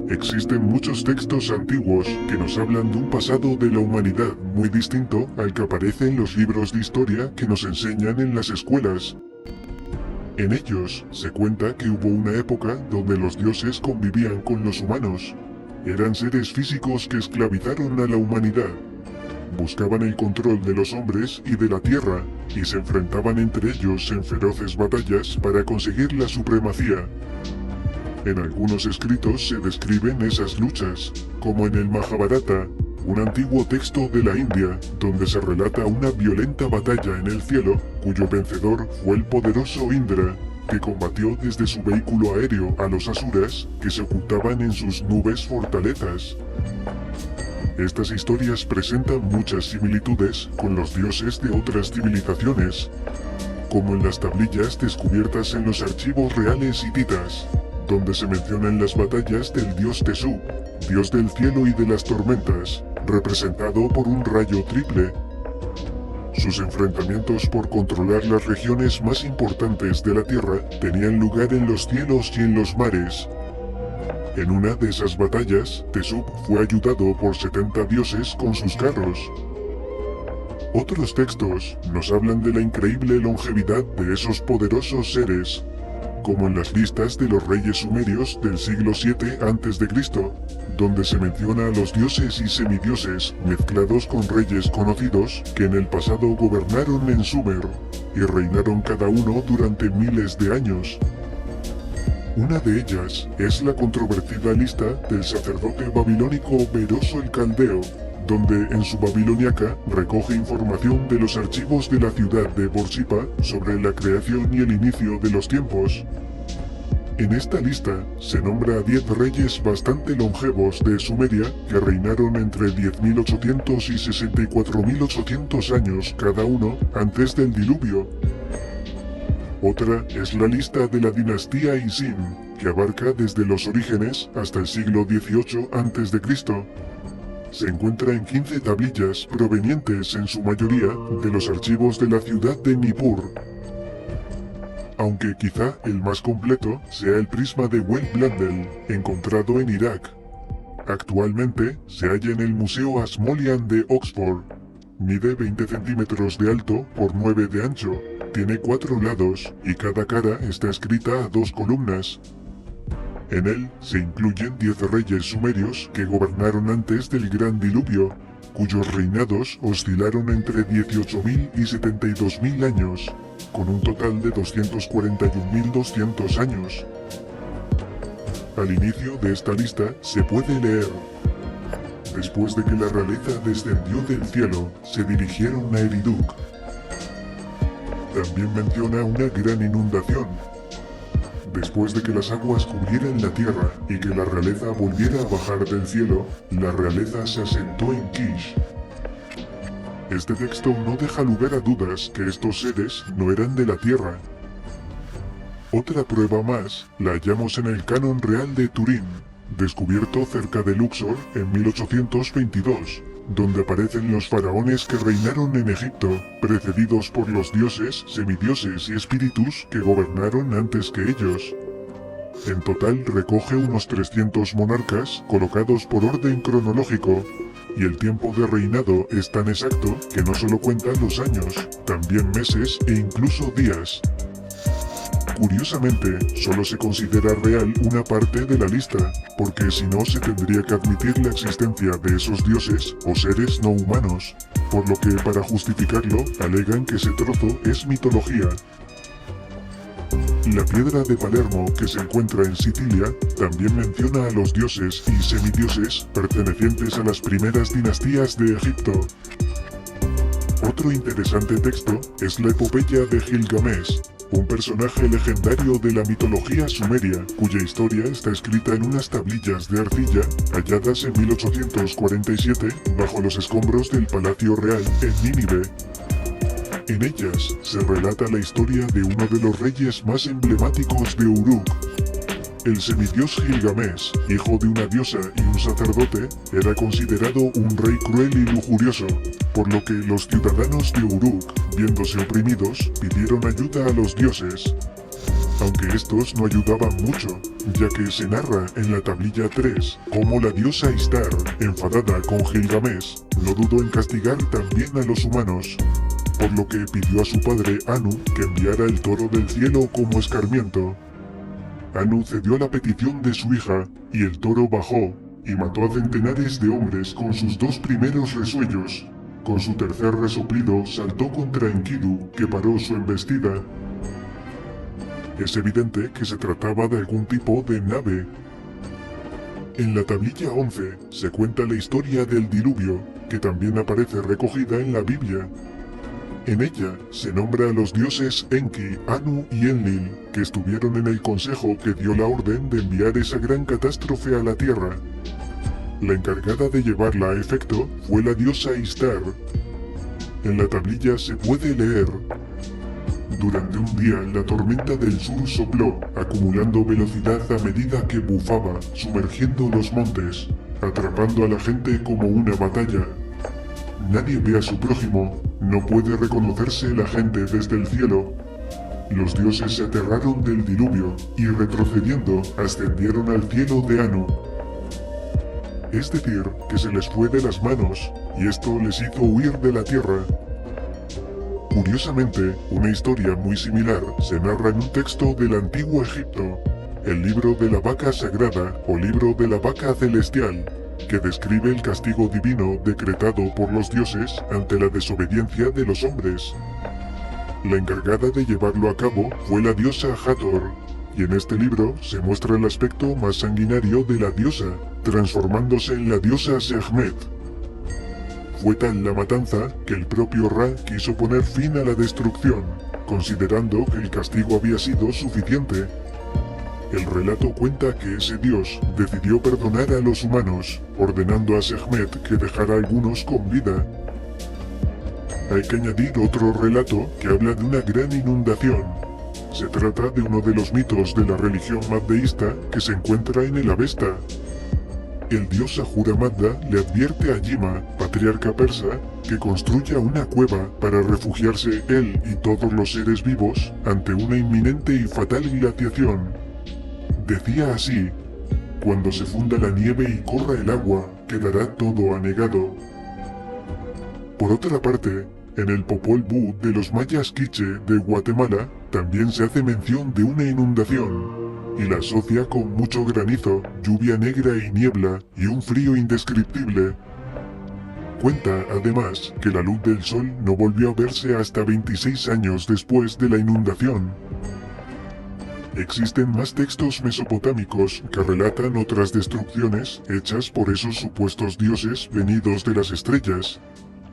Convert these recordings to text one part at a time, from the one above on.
Existen muchos textos antiguos que nos hablan de un pasado de la humanidad muy distinto al que aparece en los libros de historia que nos enseñan en las escuelas. En ellos se cuenta que hubo una época donde los dioses convivían con los humanos. Eran seres físicos que esclavizaron a la humanidad. Buscaban el control de los hombres y de la tierra, y se enfrentaban entre ellos en feroces batallas para conseguir la supremacía. En algunos escritos se describen esas luchas, como en el Mahabharata, un antiguo texto de la India, donde se relata una violenta batalla en el cielo, cuyo vencedor fue el poderoso Indra, que combatió desde su vehículo aéreo a los asuras que se ocultaban en sus nubes fortalezas. Estas historias presentan muchas similitudes con los dioses de otras civilizaciones, como en las tablillas descubiertas en los archivos reales hititas, donde se mencionan las batallas del dios Tesú, dios del cielo y de las tormentas, representado por un rayo triple. Sus enfrentamientos por controlar las regiones más importantes de la Tierra tenían lugar en los cielos y en los mares. En una de esas batallas, Tesú fue ayudado por 70 dioses con sus carros. Otros textos nos hablan de la increíble longevidad de esos poderosos seres, como en las listas de los reyes sumerios del siglo VII a.C., donde se menciona a los dioses y semidioses mezclados con reyes conocidos que en el pasado gobernaron en Sumer, y reinaron cada uno durante miles de años. Una de ellas es la controvertida lista del sacerdote babilónico Beroso el Caldeo, donde en su Babiloniaca recoge información de los archivos de la ciudad de Borsippa sobre la creación y el inicio de los tiempos. En esta lista se nombra a 10 reyes bastante longevos de Sumeria que reinaron entre 10.800 y 64.800 años cada uno antes del diluvio. Otra es la lista de la dinastía Isin, que abarca desde los orígenes hasta el siglo XVIII a.C. Se encuentra en 15 tablillas provenientes en su mayoría de los archivos de la ciudad de Nippur. Aunque quizá el más completo sea el prisma de Wellblendel, encontrado en Irak. Actualmente se halla en el Museo Ashmolean de Oxford. Mide 20 centímetros de alto por 9 de ancho, tiene 4 lados y cada cara está escrita a 2 columnas. En él se incluyen 10 reyes sumerios que gobernaron antes del Gran Diluvio, cuyos reinados oscilaron entre 18.000 y 72.000 años, con un total de 241.200 años. Al inicio de esta lista se puede leer: después de que la realeza descendió del cielo, se dirigieron a Eriduk. También menciona una gran inundación. Después de que las aguas cubrieran la tierra y que la realeza volviera a bajar del cielo, la realeza se asentó en Kish. Este texto no deja lugar a dudas que estos seres no eran de la tierra. Otra prueba más la hallamos en el Canon Real de Turín, descubierto cerca de Luxor en 1822, donde aparecen los faraones que reinaron en Egipto, precedidos por los dioses, semidioses y espíritus que gobernaron antes que ellos. En total recoge unos 300 monarcas colocados por orden cronológico, y el tiempo de reinado es tan exacto que no solo cuenta los años, también meses e incluso días. Curiosamente, solo se considera real una parte de la lista, porque si no se tendría que admitir la existencia de esos dioses o seres no humanos, por lo que para justificarlo alegan que ese trozo es mitología. La piedra de Palermo que se encuentra en Sicilia también menciona a los dioses y semidioses pertenecientes a las primeras dinastías de Egipto. Otro interesante texto es la epopeya de Gilgamesh, un personaje legendario de la mitología sumeria, cuya historia está escrita en unas tablillas de arcilla halladas en 1847 bajo los escombros del Palacio Real en Nínive. En ellas se relata la historia de uno de los reyes más emblemáticos de Uruk. El semidios Gilgamesh, hijo de una diosa y un sacerdote, era considerado un rey cruel y lujurioso, por lo que los ciudadanos de Uruk, viéndose oprimidos, pidieron ayuda a los dioses. Aunque estos no ayudaban mucho, ya que se narra en la tablilla 3 cómo la diosa Ishtar, enfadada con Gilgamesh, no dudó en castigar también a los humanos, por lo que pidió a su padre Anu que enviara el toro del cielo como escarmiento. Anu cedió a la petición de su hija, y el toro bajó y mató a centenares de hombres con sus 2 primeros resuellos. Con su tercer resoplido saltó contra Enkidu, que paró su embestida. Es evidente que se trataba de algún tipo de nave. En la tablilla 11 se cuenta la historia del diluvio, que también aparece recogida en la Biblia. En ella se nombra a los dioses Enki, Anu y Enlil, que estuvieron en el consejo que dio la orden de enviar esa gran catástrofe a la Tierra. La encargada de llevarla a efecto fue la diosa Ishtar. En la tablilla se puede leer: durante un día la tormenta del sur sopló, acumulando velocidad a medida que bufaba, sumergiendo los montes, atrapando a la gente como una batalla. Nadie ve a su prójimo, no puede reconocerse la gente desde el cielo. Los dioses se aterraron del diluvio, y retrocediendo, ascendieron al cielo de Anu. Es decir, que se les fue de las manos, y esto les hizo huir de la tierra. Curiosamente, una historia muy similar se narra en un texto del Antiguo Egipto, el libro de la vaca sagrada o libro de la vaca celestial, que describe el castigo divino decretado por los dioses ante la desobediencia de los hombres. La encargada de llevarlo a cabo fue la diosa Hathor, y en este libro se muestra el aspecto más sanguinario de la diosa, transformándose en la diosa Sekhmet. Fue tal la matanza que el propio Ra quiso poner fin a la destrucción, considerando que el castigo había sido suficiente. El relato cuenta que ese dios decidió perdonar a los humanos, ordenando a Sekhmet que dejara a algunos con vida. Hay que añadir otro relato que habla de una gran inundación. Se trata de uno de los mitos de la religión mazdeísta que se encuentra en el Avesta. El dios Ahura Mazda le advierte a Yima, patriarca persa, que construya una cueva para refugiarse él y todos los seres vivos ante una inminente y fatal glaciación. Decía así: cuando se funda la nieve y corra el agua, quedará todo anegado. Por otra parte, en el Popol Vuh de los mayas quiche de Guatemala también se hace mención de una inundación, y la asocia con mucho granizo, lluvia negra y niebla, y un frío indescriptible. Cuenta, además, que la luz del sol no volvió a verse hasta 26 años después de la inundación. Existen más textos mesopotámicos que relatan otras destrucciones hechas por esos supuestos dioses venidos de las estrellas,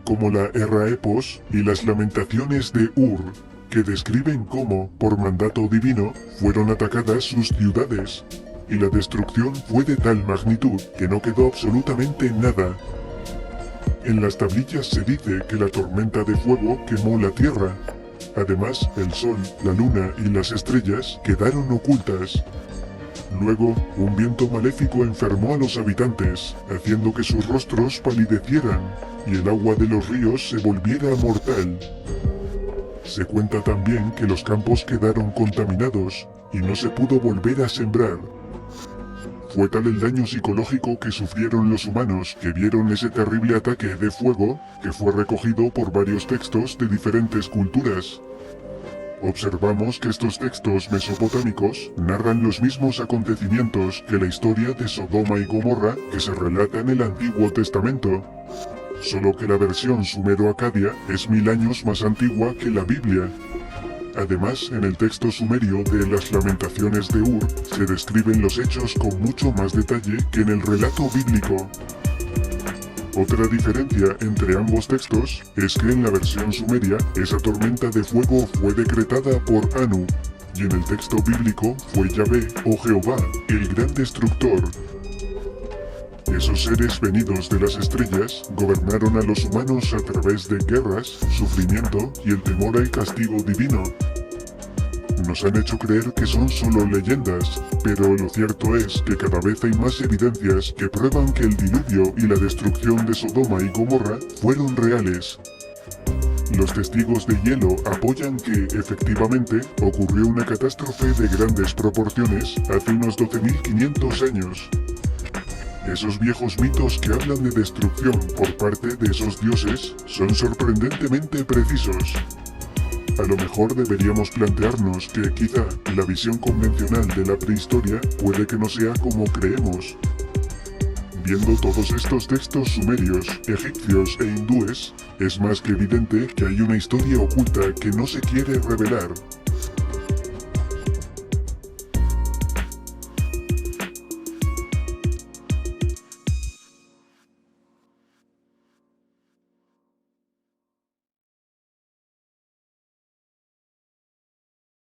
como la Erraepos y las Lamentaciones de Ur, que describen cómo, por mandato divino, fueron atacadas sus ciudades, y la destrucción fue de tal magnitud que no quedó absolutamente nada. En las tablillas se dice que la tormenta de fuego quemó la tierra. Además, el sol, la luna y las estrellas quedaron ocultas. Luego, un viento maléfico enfermó a los habitantes, haciendo que sus rostros palidecieran, y el agua de los ríos se volviera mortal. Se cuenta también que los campos quedaron contaminados, y no se pudo volver a sembrar. Fue tal el daño psicológico que sufrieron los humanos que vieron ese terrible ataque de fuego, que fue recogido por varios textos de diferentes culturas. Observamos que estos textos mesopotámicos narran los mismos acontecimientos que la historia de Sodoma y Gomorra que se relata en el Antiguo Testamento, solo que la versión sumero-acadia es 1000 años más antigua que la Biblia. Además, en el texto sumerio de las Lamentaciones de Ur se describen los hechos con mucho más detalle que en el relato bíblico. Otra diferencia entre ambos textos es que en la versión sumeria esa tormenta de fuego fue decretada por Anu, y en el texto bíblico fue Yahvé o Jehová, el gran destructor. Esos seres venidos de las estrellas gobernaron a los humanos a través de guerras, sufrimiento y el temor al castigo divino. Nos han hecho creer que son solo leyendas, pero lo cierto es que cada vez hay más evidencias que prueban que el diluvio y la destrucción de Sodoma y Gomorra fueron reales. Los testigos de hielo apoyan que, efectivamente, ocurrió una catástrofe de grandes proporciones hace unos 12.500 años. Esos viejos mitos que hablan de destrucción por parte de esos dioses son sorprendentemente precisos. A lo mejor deberíamos plantearnos que quizá la visión convencional de la prehistoria puede que no sea como creemos. Viendo todos estos textos sumerios, egipcios e hindúes, es más que evidente que hay una historia oculta que no se quiere revelar.